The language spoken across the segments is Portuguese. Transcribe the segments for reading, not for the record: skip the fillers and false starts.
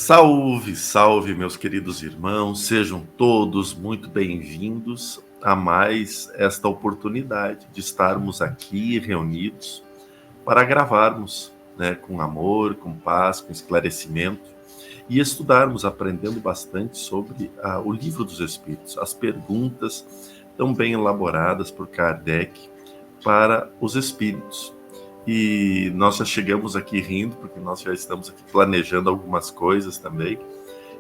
Salve, salve, meus queridos irmãos, sejam todos muito bem-vindos a mais esta oportunidade de estarmos aqui reunidos para gravarmos, com amor, com paz, com esclarecimento e estudarmos, aprendendo bastante sobre o Livro dos Espíritos, as perguntas tão bem elaboradas por Kardec para os espíritos. E nós já chegamos aqui rindo, porque nós já estamos aqui planejando algumas coisas também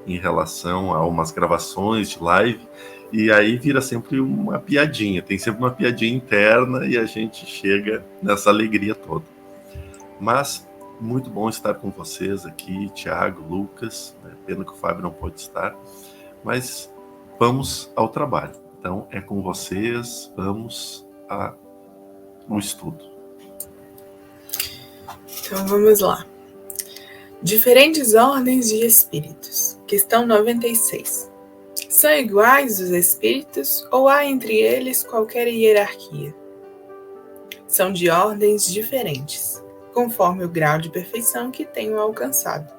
em relação a umas gravações de live, e aí vira sempre uma piadinha, tem sempre uma piadinha interna e a gente chega nessa alegria toda. Mas muito bom estar com vocês aqui, Tiago, Lucas, pena que o Fábio não pode estar, mas vamos ao trabalho. Então é com vocês, vamos ao estudo. Então vamos lá. Diferentes ordens de espíritos. Questão 96. São iguais os espíritos ou há entre eles qualquer hierarquia? São de ordens diferentes, conforme o grau de perfeição que tenham alcançado.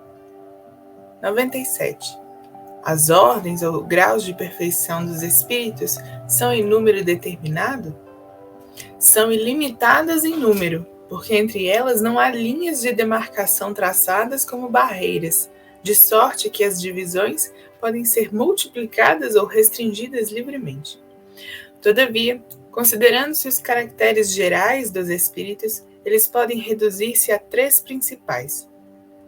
97. As ordens ou graus de perfeição dos espíritos são em número determinado? São ilimitadas em número, porque entre elas não há linhas de demarcação traçadas como barreiras, de sorte que as divisões podem ser multiplicadas ou restringidas livremente. Todavia, considerando-se os caracteres gerais dos espíritos, eles podem reduzir-se a 3 principais.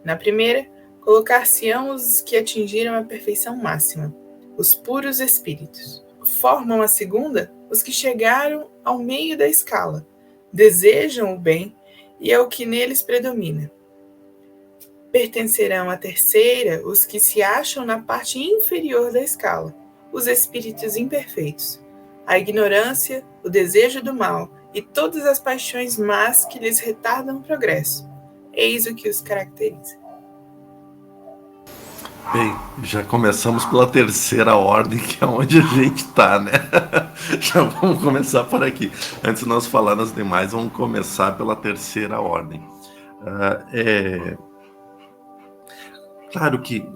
Na primeira, colocar-se-ão os que atingiram a perfeição máxima, os puros espíritos. Formam a segunda os que chegaram ao meio da escala, desejam o bem e é o que neles predomina. Pertencerão à terceira os que se acham na parte inferior da escala, os espíritos imperfeitos, a ignorância, o desejo do mal e todas as paixões más que lhes retardam o progresso. Eis o que os caracteriza. Bem, já começamos pela terceira ordem, que é onde a gente está, né? Já vamos começar por aqui. Antes de nós falar nas demais, vamos começar pela terceira ordem. Claro que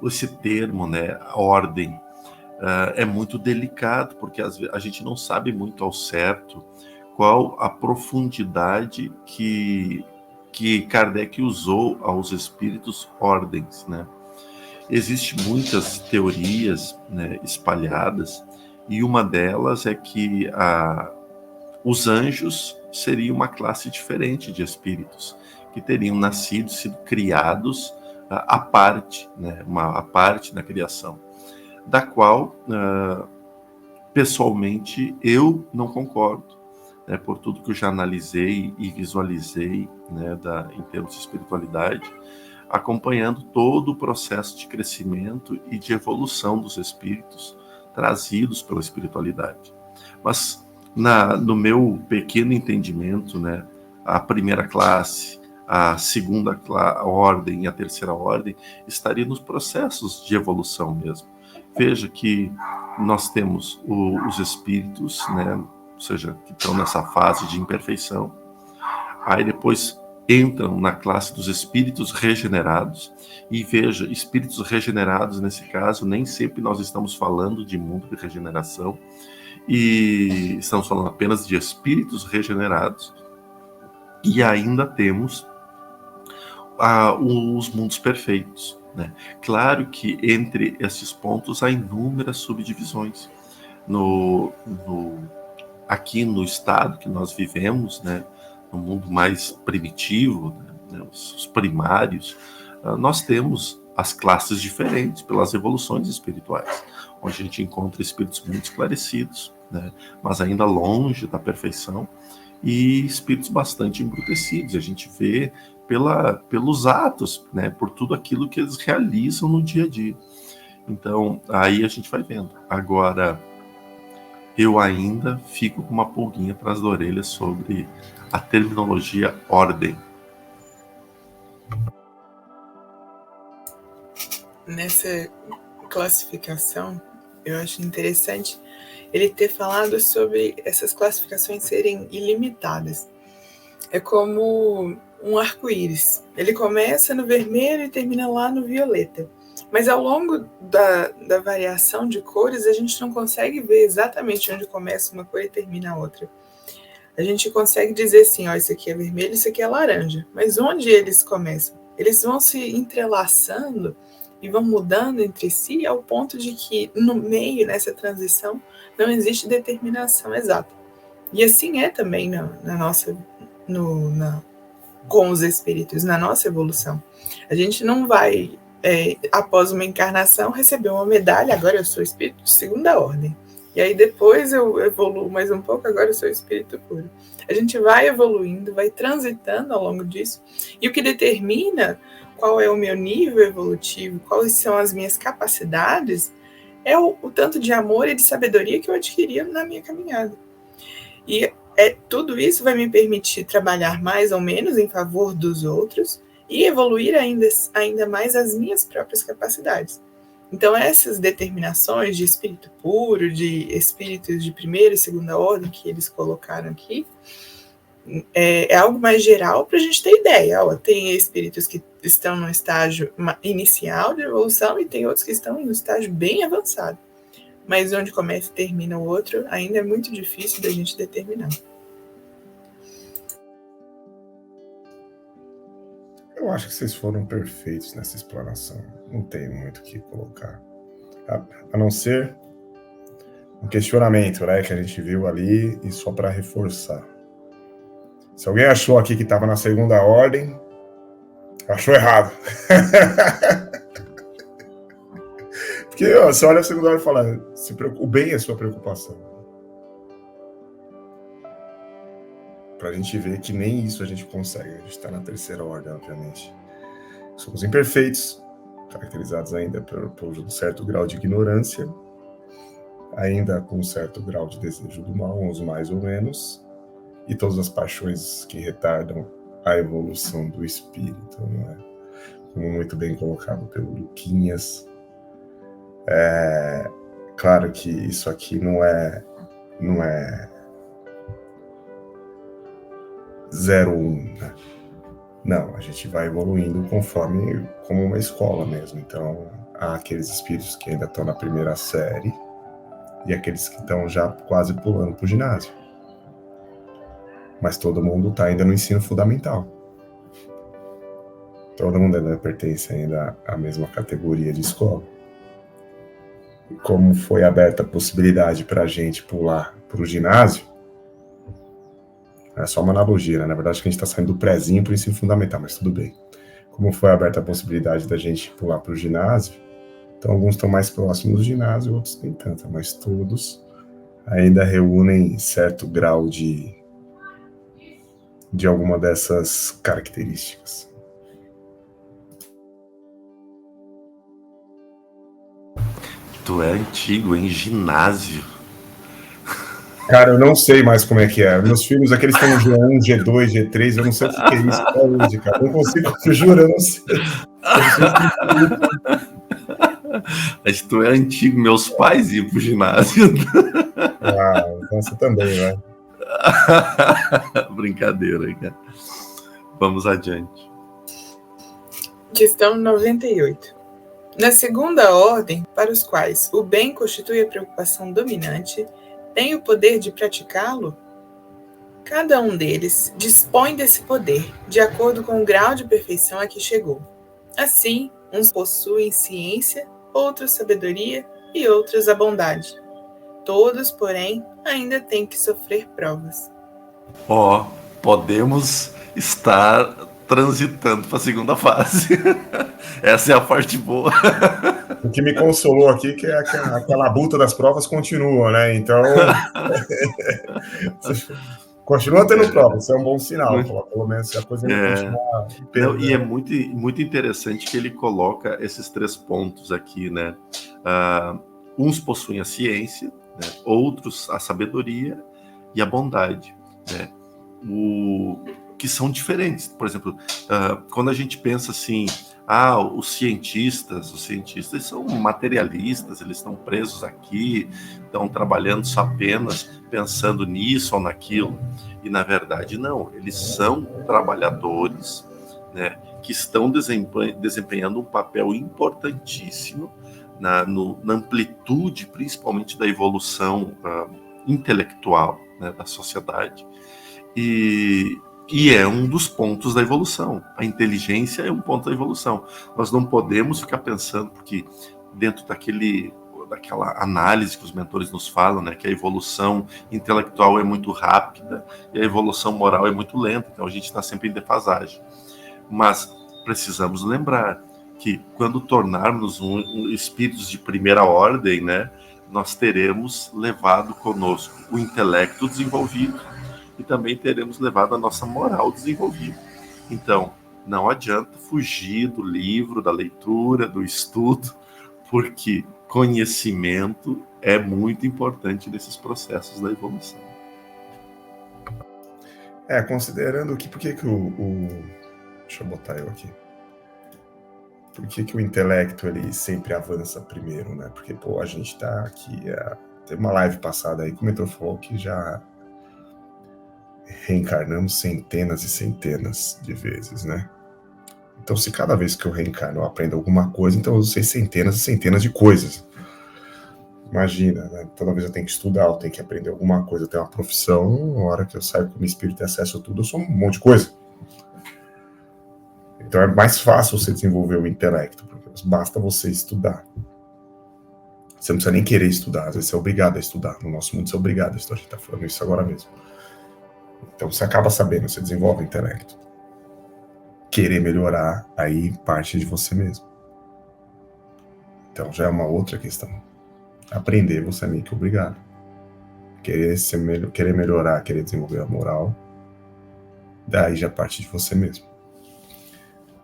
esse termo, né, ordem, é muito delicado, porque às vezes a gente não sabe muito ao certo qual a profundidade que Kardec usou aos espíritos ordens, né? Existem muitas teorias, né, espalhadas, e uma delas é que os anjos seriam uma classe diferente de espíritos, que teriam nascido, sido criados à parte, né, a parte da criação, da qual, pessoalmente, eu não concordo, né, por tudo que eu já analisei e visualizei, né, em termos de espiritualidade, acompanhando todo o processo de crescimento e de evolução dos espíritos trazidos pela espiritualidade. Mas, no meu pequeno entendimento, né, a primeira classe, a segunda ordem e a terceira ordem estaria nos processos de evolução mesmo. Veja que nós temos os espíritos, né, ou seja, que estão nessa fase de imperfeição. Aí depois entram na classe dos espíritos regenerados, e veja, espíritos regenerados nesse caso, nem sempre nós estamos falando de mundo de regeneração, e estamos falando apenas de espíritos regenerados, e ainda temos os mundos perfeitos, né? Claro que entre esses pontos há inúmeras subdivisões. Aqui no estado que nós vivemos, né, no mundo mais primitivo, né, os primários, nós temos as classes diferentes pelas evoluções espirituais, onde a gente encontra espíritos muito esclarecidos, né, mas ainda longe da perfeição, e espíritos bastante embrutecidos. A gente vê pelos atos, né, por tudo aquilo que eles realizam no dia a dia. Então, aí a gente vai vendo. Agora, eu ainda fico com uma pulguinha atrás da orelha sobre a terminologia ordem. Nessa classificação, eu acho interessante ele ter falado sobre essas classificações serem ilimitadas. É como um arco-íris. Ele começa no vermelho e termina lá no violeta. Mas ao longo da variação de cores, a gente não consegue ver exatamente onde começa uma cor e termina a outra. A gente consegue dizer assim, ó, isso aqui é vermelho, isso aqui é laranja. Mas onde eles começam? Eles vão se entrelaçando e vão mudando entre si ao ponto de que no meio, nessa transição, não existe determinação exata. E assim é também com os espíritos, na nossa evolução. A gente não vai, após uma encarnação, receber uma medalha, agora eu sou espírito de segunda ordem. E aí depois eu evoluo mais um pouco, agora eu sou espírito puro. A gente vai evoluindo, vai transitando ao longo disso. E o que determina qual é o meu nível evolutivo, quais são as minhas capacidades, é o tanto de amor e de sabedoria que eu adquiri na minha caminhada. E tudo isso vai me permitir trabalhar mais ou menos em favor dos outros e evoluir ainda mais as minhas próprias capacidades. Então, essas determinações de espírito puro, de espíritos de primeira e segunda ordem que eles colocaram aqui, é algo mais geral para a gente ter ideia. Ó, tem espíritos que estão no estágio inicial de evolução e tem outros que estão em um estágio bem avançado. Mas onde começa e termina o outro, ainda é muito difícil da gente determinar. Eu acho que vocês foram perfeitos nessa explanação. Não tem muito o que colocar. A não ser um questionamento, né, que a gente viu ali, e só para reforçar. Se alguém achou aqui que estava na segunda ordem, achou errado. Porque você olha a segunda ordem e fala, o bem é sua preocupação. Para a gente ver que nem isso a gente consegue. A gente está na terceira ordem, obviamente. Somos imperfeitos, caracterizados ainda por um certo grau de ignorância, ainda com um certo grau de desejo do mal, uns mais ou menos, e todas as paixões que retardam a evolução do espírito, não é? Como muito bem colocado pelo Luquinhas. Claro que isso aqui não é 0-1, né? Não, a gente vai evoluindo como uma escola mesmo. Então, há aqueles espíritos que ainda estão na primeira série e aqueles que estão já quase pulando para o ginásio. Mas todo mundo está ainda no ensino fundamental. Todo mundo ainda pertence ainda à mesma categoria de escola. E como foi aberta a possibilidade para a gente pular para o ginásio, é só uma analogia, né? Na verdade, que a gente está saindo do prézinho para o ensino fundamental, mas tudo bem. Como foi aberta a possibilidade da gente pular para o ginásio, então alguns estão mais próximos do ginásio, outros nem tanto, mas todos ainda reúnem certo grau de alguma dessas características. Tu é antigo, em ginásio. Cara, eu não sei mais como é que é. Meus filhos, aqueles estão no G1, G2, G3, eu não sei o que é isso até hoje, cara. Não consigo, eu juro, eu não sei. Mas tu é antigo, meus pais iam pro ginásio. Ah, então você também, né? Brincadeira, cara. Vamos adiante. Questão 98. Na segunda ordem, para os quais o bem constitui a preocupação dominante, tem o poder de praticá-lo? Cada um deles dispõe desse poder, de acordo com o grau de perfeição a que chegou. Assim, uns possuem ciência, outros sabedoria e outros a bondade. Todos, porém, ainda têm que sofrer provas. Podemos estar transitando para a segunda fase. Essa é a parte boa. O que me consolou aqui é que aquela labuta das provas continua, né? Então, continua tendo prova, isso é um bom sinal. Pelo menos se a coisa não continuar... Não, e é muito, muito interessante que ele coloca esses 3 pontos aqui, né? Uns possuem a ciência, né? Outros a sabedoria e a bondade, né? Que são diferentes. Por exemplo, quando a gente pensa assim, os cientistas são materialistas, eles estão presos aqui, estão trabalhando só apenas pensando nisso ou naquilo. E, na verdade, não. Eles são trabalhadores, né, que estão desempenhando um papel importantíssimo na amplitude, principalmente da evolução intelectual, né, da sociedade. E é um dos pontos da evolução. A inteligência é um ponto da evolução. Nós não podemos ficar pensando, porque dentro daquela análise que os mentores nos falam, né, que a evolução intelectual é muito rápida e a evolução moral é muito lenta, então a gente está sempre em defasagem. Mas precisamos lembrar que quando tornarmos espíritos de primeira ordem, né, nós teremos levado conosco o intelecto desenvolvido e também teremos levado a nossa moral desenvolvida. Então, não adianta fugir do livro, da leitura, do estudo, porque conhecimento é muito importante nesses processos da evolução. Considerando que... Por que deixa eu botar eu aqui. Por que o intelecto ele sempre avança primeiro, né? Porque, a gente tá aqui... Teve uma live passada aí que o mentor falou que já reencarnamos centenas e centenas de vezes, né? Então, se cada vez que eu reencarno eu aprendo alguma coisa, então eu sei centenas e centenas de coisas. Imagina, né? Toda vez eu tenho que estudar, eu tenho que aprender alguma coisa, eu tenho uma profissão, na hora que eu saio com o meu espírito e acesso a tudo, eu sou um monte de coisa. Então é mais fácil você desenvolver o intelecto, porque basta você estudar. Você não precisa nem querer estudar, às vezes você é obrigado a estudar. No nosso mundo você é obrigado a estudar, a gente está falando isso agora mesmo. Então você acaba sabendo, você desenvolve o intelecto. Querer melhorar, aí parte de você mesmo. Então já é uma outra questão. Aprender, você é meio que obrigado. Querer melhorar, querer desenvolver a moral, daí já parte de você mesmo.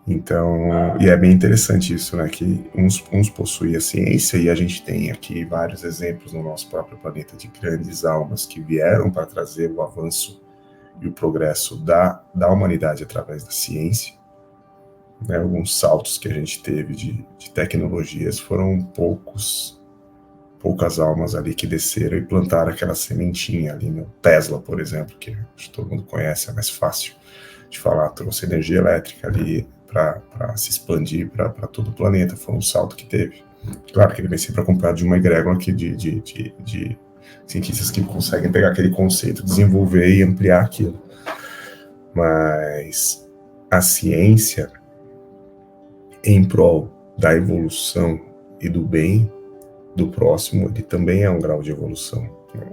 Então, e é bem interessante isso, né, que uns possuem a ciência, e a gente tem aqui vários exemplos no nosso próprio planeta de grandes almas que vieram para trazer o avanço e o progresso da humanidade através da ciência. Né, alguns saltos que a gente teve de tecnologias foram poucas almas ali que desceram e plantaram aquela sementinha ali no Tesla, por exemplo, que acho que todo mundo conhece, é mais fácil de falar, trouxe energia elétrica ali para se expandir para todo o planeta. Foi um salto que teve. Claro que ele vem sempre acompanhado de uma egrégora aqui de cientistas que conseguem pegar aquele conceito, desenvolver e ampliar aquilo. Mas a ciência, em prol da evolução e do bem do próximo, ele também é um grau de evolução.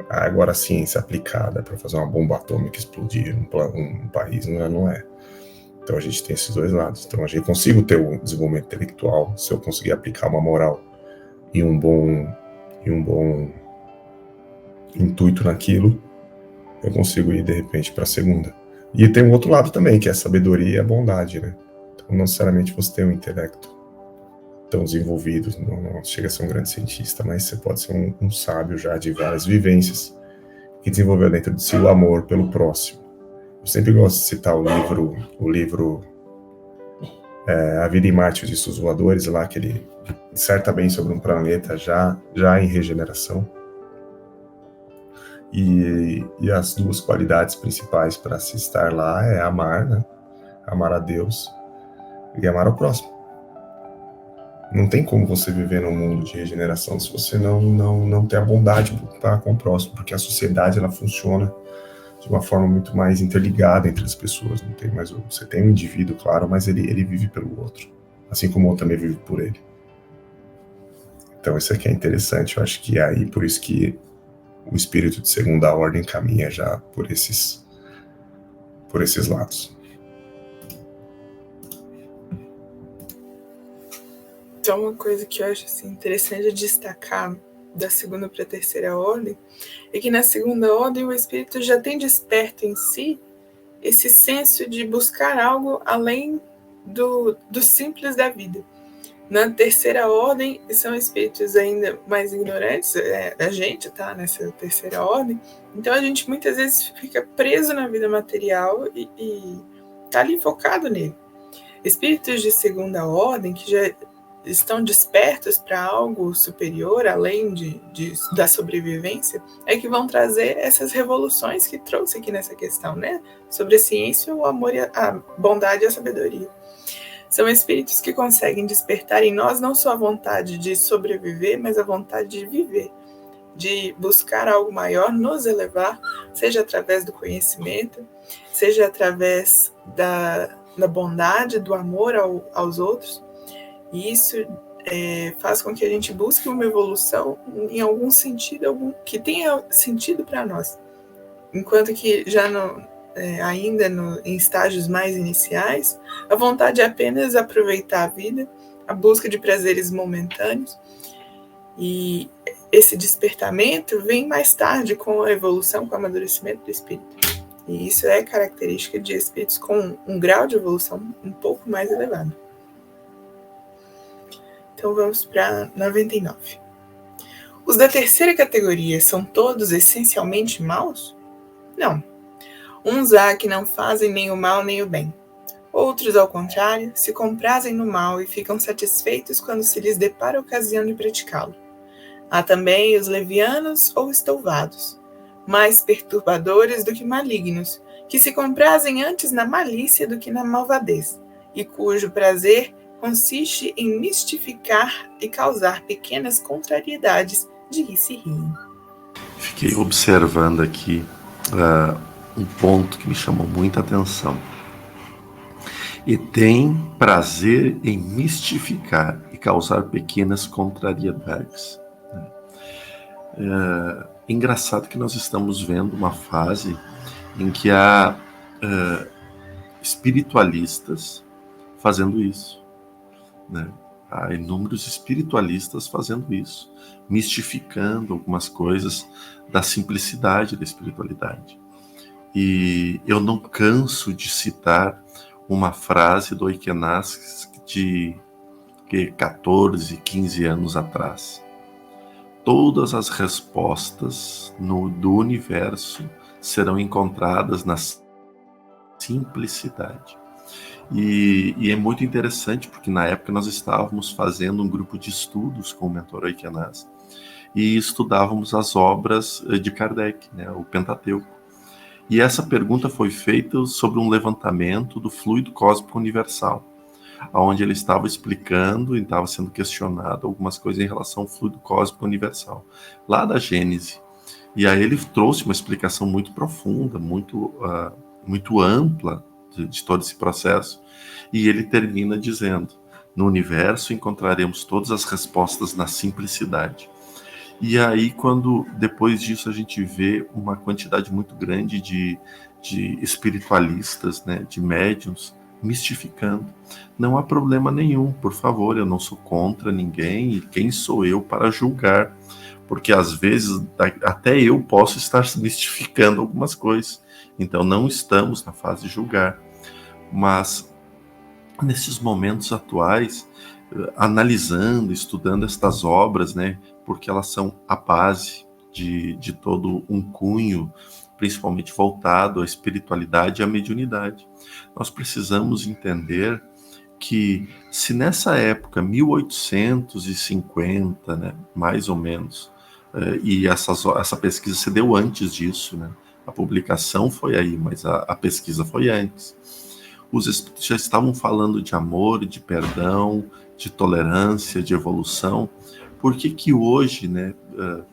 Agora a ciência aplicada para fazer uma bomba atômica explodir um país não é. Então a gente tem esses dois lados. Então a gente consigo ter um desenvolvimento intelectual se eu conseguir aplicar uma moral e um bom intuito naquilo, eu consigo ir de repente para a segunda. E tem um outro lado também, que é a sabedoria e a bondade, né? Então não necessariamente você tem um intelecto tão desenvolvido, não chega a ser um grande cientista, mas você pode ser um sábio já de várias vivências que desenvolveu dentro de si o amor pelo próximo. Eu sempre gosto de citar o livro A Vida em Marte, os Discos Voadores, lá que ele disserta bem sobre um planeta já em regeneração. E as duas qualidades principais para se estar lá é amar, né? Amar a Deus e amar ao próximo. Não tem como você viver num mundo de regeneração se você não ter a bondade com o próximo, porque a sociedade ela funciona de uma forma muito mais interligada entre as pessoas. Não tem mais você tem um indivíduo, claro, mas ele vive pelo outro, assim como o outro também vive por ele. Então isso aqui é interessante, eu acho que é aí por isso que o espírito de segunda ordem caminha já por esses lados. Então, uma coisa que eu acho assim, interessante de destacar da segunda para a terceira ordem é que na segunda ordem o espírito já tem desperto em si esse senso de buscar algo além do simples da vida. Na terceira ordem, são espíritos ainda mais ignorantes, a gente tá nessa terceira ordem, então a gente muitas vezes fica preso na vida material e tá ali focado nele. Espíritos de segunda ordem, que já estão despertos para algo superior, além da sobrevivência, é que vão trazer essas revoluções que trouxe aqui nessa questão, né? Sobre a ciência, o amor, a bondade e a sabedoria. São espíritos que conseguem despertar em nós não só a vontade de sobreviver, mas a vontade de viver, de buscar algo maior, nos elevar, seja através do conhecimento, seja através da bondade, do amor aos outros. E isso faz com que a gente busque uma evolução em algum sentido, que tenha sentido para nós. Enquanto que já ainda em estágios mais iniciais, a vontade é apenas aproveitar a vida, a busca de prazeres momentâneos. E esse despertamento vem mais tarde com a evolução, com o amadurecimento do espírito. E isso é característica de espíritos com um grau de evolução um pouco mais elevado. Então vamos para 99. Os da terceira categoria são todos essencialmente maus? Não. Uns há que não fazem nem o mal nem o bem. Outros, ao contrário, se comprazem no mal e ficam satisfeitos quando se lhes depara a ocasião de praticá-lo. Há também os levianos ou estouvados, mais perturbadores do que malignos, que se comprazem antes na malícia do que na malvadez, e cujo prazer consiste em mistificar e causar pequenas contrariedades de que se riem. Fiquei observando aqui um ponto que me chamou muita atenção. E tem prazer em mistificar e causar pequenas contrariedades. É engraçado que nós estamos vendo uma fase em que há espiritualistas fazendo isso, né? Há inúmeros espiritualistas fazendo isso, mistificando algumas coisas da simplicidade da espiritualidade. E eu não canso de citar uma frase do Oikenaz de 14, 15 anos atrás. Todas as respostas do universo serão encontradas na simplicidade. E é muito interessante, porque na época nós estávamos fazendo um grupo de estudos com o mentor Oikenaz e estudávamos as obras de Kardec, né, o Pentateuco. E essa pergunta foi feita sobre um levantamento do fluido cósmico universal, onde ele estava explicando e estava sendo questionado algumas coisas em relação ao fluido cósmico universal, lá da Gênese. E aí ele trouxe uma explicação muito profunda, muito ampla de todo esse processo. E ele termina dizendo: no universo encontraremos todas as respostas na simplicidade. E aí, quando depois disso a gente vê uma quantidade muito grande de espiritualistas, né, de médiuns, mistificando. Não há problema nenhum, por favor, eu não sou contra ninguém, e quem sou eu para julgar? Porque às vezes até eu posso estar mistificando algumas coisas, então não estamos na fase de julgar. Mas nesses momentos atuais, analisando, estudando estas obras, né, porque elas são a base de todo um cunho, principalmente voltado à espiritualidade e à mediunidade. Nós precisamos entender que se nessa época, 1850, né, mais ou menos, e essa pesquisa se deu antes disso, né, a publicação foi aí, mas a pesquisa foi antes. Os espíritos já estavam falando de amor, de perdão, de tolerância, de evolução. Por que hoje, né,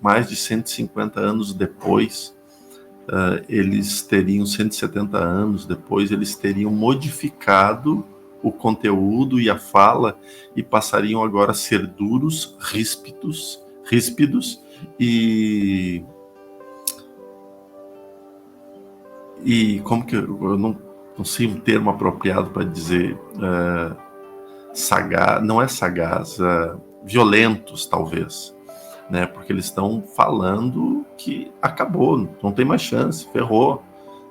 mais de 150 anos depois, eles teriam 170 anos depois, eles teriam modificado o conteúdo e a fala e passariam agora a ser duros, ríspidos e como que eu não sei um termo apropriado para dizer sagaz, não é sagaz, violentos talvez, né? Porque eles estão falando que acabou, não tem mais chance, ferrou,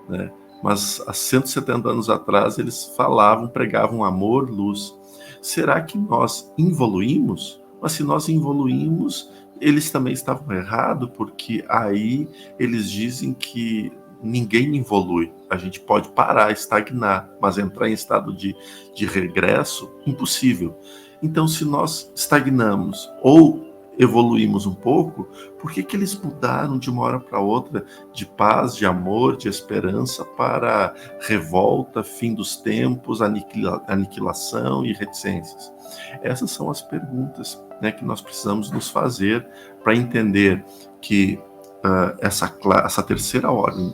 né? Mas há 170 anos atrás eles falavam, pregavam amor, luz. Será que nós evoluímos? Mas se nós evoluímos, eles também estavam errados, porque aí eles dizem que ninguém evolui. A gente pode parar, estagnar, mas entrar em estado de regresso, impossível. Então, se nós estagnamos ou evoluímos um pouco, por que eles mudaram de uma hora para outra de paz, de amor, de esperança para revolta, fim dos tempos, aniquilação e reticências? Essas são as perguntas, né, que nós precisamos nos fazer para entender que essa terceira ordem,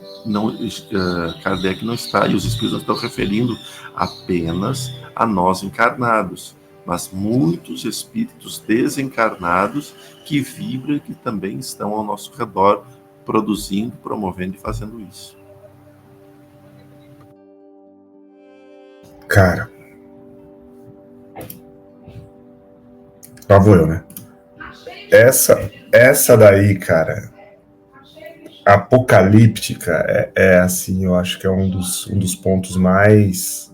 Kardec não está, e os espíritos não estão referindo apenas a nós encarnados, mas muitos espíritos desencarnados que vibram e que também estão ao nosso redor, produzindo, promovendo e fazendo isso. Cara, lá vou eu, né? Essa daí, cara, apocalíptica, assim, eu acho que é um dos pontos mais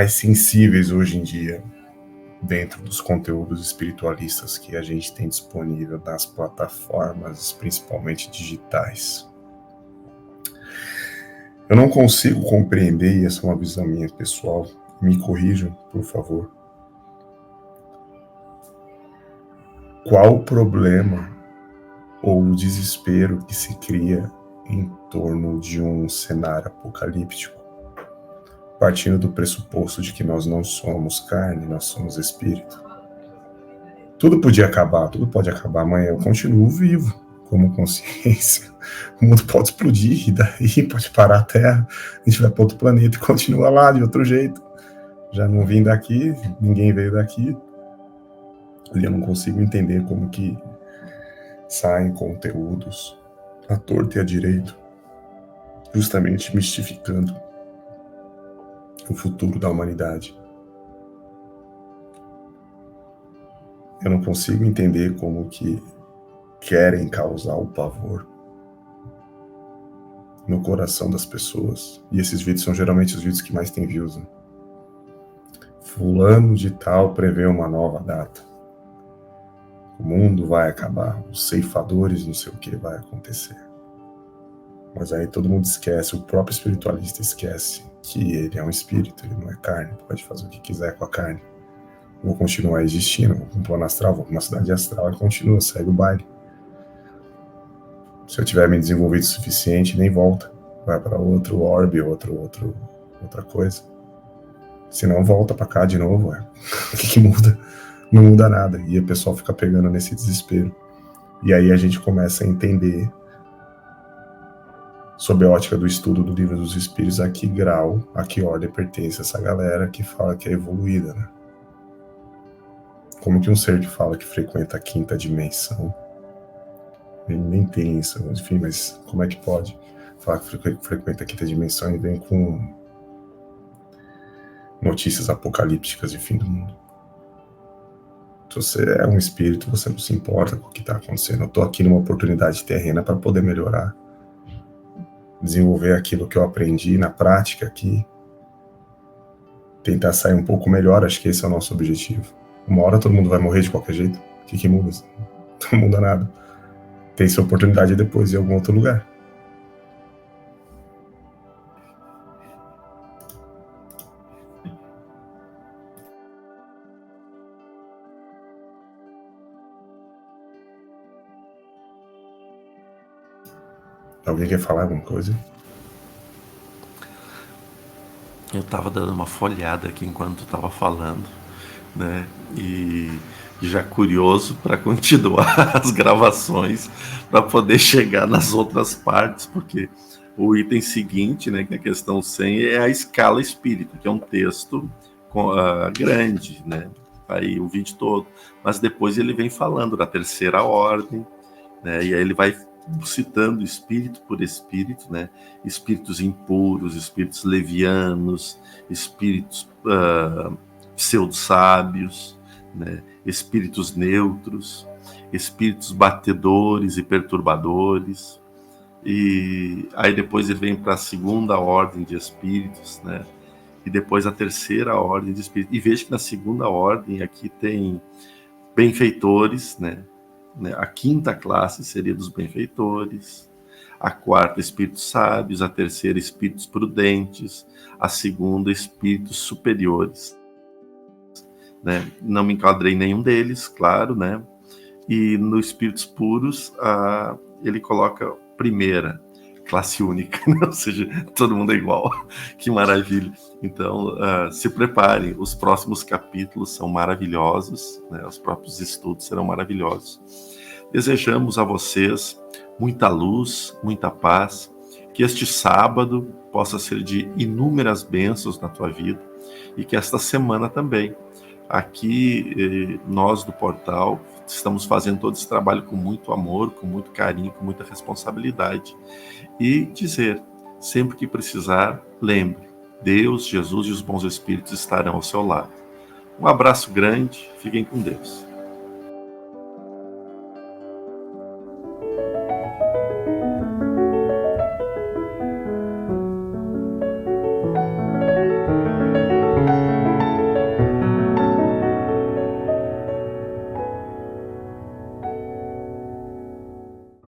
sensíveis hoje em dia, dentro dos conteúdos espiritualistas que a gente tem disponível nas plataformas, principalmente digitais. Eu não consigo compreender, e essa é uma visão minha pessoal, me corrijam, por favor, qual o problema ou o desespero que se cria em torno de um cenário apocalíptico, partindo do pressuposto de que nós não somos carne, nós somos espírito. Tudo podia acabar, tudo pode acabar amanhã, eu continuo vivo, como consciência. O mundo pode explodir, e daí pode parar a Terra, a gente vai para outro planeta e continua lá de outro jeito. Já não vim daqui, ninguém veio daqui. E eu não consigo entender como que saem conteúdos à torta e à direito, justamente mistificando o futuro da humanidade. Eu não consigo entender como que querem causar o pavor no coração das pessoas. E esses vídeos são geralmente os vídeos que mais têm views, né? Fulano de tal prevê uma nova data. O mundo vai acabar, os ceifadores, não sei o que vai acontecer. Mas aí todo mundo esquece, o próprio espiritualista esquece que ele é um espírito, ele não é carne, pode fazer o que quiser com a carne. Vou continuar existindo, vou para um plano astral, vou para uma cidade astral e continua, segue o baile. Se eu tiver me desenvolvido o suficiente, nem volta. Vai para outro orbe, outra coisa. Se não, volta para cá de novo. O que muda? Não muda nada. E o pessoal fica pegando nesse desespero. E aí a gente começa a entender, sob a ótica do estudo do Livro dos Espíritos, a que grau, a que ordem pertence essa galera que fala que é evoluída, né? Como que um ser que fala que frequenta a quinta dimensão, nem tem isso, enfim, mas como é que pode falar que frequenta a quinta dimensão e vem com notícias apocalípticas de fim do mundo? Se você é um espírito, você não se importa com o que está acontecendo. Eu estou aqui numa oportunidade terrena para poder melhorar, desenvolver aquilo que eu aprendi na prática aqui, tentar sair um pouco melhor. Acho que esse é o nosso objetivo. Uma hora todo mundo vai morrer de qualquer jeito. O que muda? Não muda nada. Tem sua oportunidade depois em algum outro lugar. Alguém quer falar alguma coisa? Eu estava dando uma folhada aqui enquanto estava falando, né? E já curioso para continuar as gravações, para poder chegar nas outras partes, porque o item seguinte, né, que é a questão 100, é a escala espírita, que é um texto grande, né? Aí o vídeo todo, mas depois ele vem falando da terceira ordem, né? E aí ele vai citando espírito por espírito, né? Espíritos impuros, espíritos levianos, espíritos pseudo-sábios, né? Espíritos neutros, espíritos batedores e perturbadores. E aí depois ele vem para a segunda ordem de espíritos, né? E depois a terceira ordem de espíritos. E veja que na segunda ordem aqui tem benfeitores, né? A quinta classe seria dos benfeitores, a quarta, espíritos sábios, a terceira, espíritos prudentes, a segunda, espíritos superiores. né? Não me enquadrei em nenhum deles, claro, né? E no Espíritos Puros, ele coloca primeira, classe única, né? Ou seja, todo mundo é igual. Que maravilha. Então, se preparem, os próximos capítulos são maravilhosos, né? Os próprios estudos serão maravilhosos. Desejamos a vocês muita luz, muita paz, que este sábado possa ser de inúmeras bênçãos na tua vida e que esta semana também. Aqui, nós do portal estamos fazendo todo esse trabalho com muito amor, com muito carinho, com muita responsabilidade. E dizer, sempre que precisar, lembre, Deus, Jesus e os bons espíritos estarão ao seu lado. Um abraço grande, fiquem com Deus.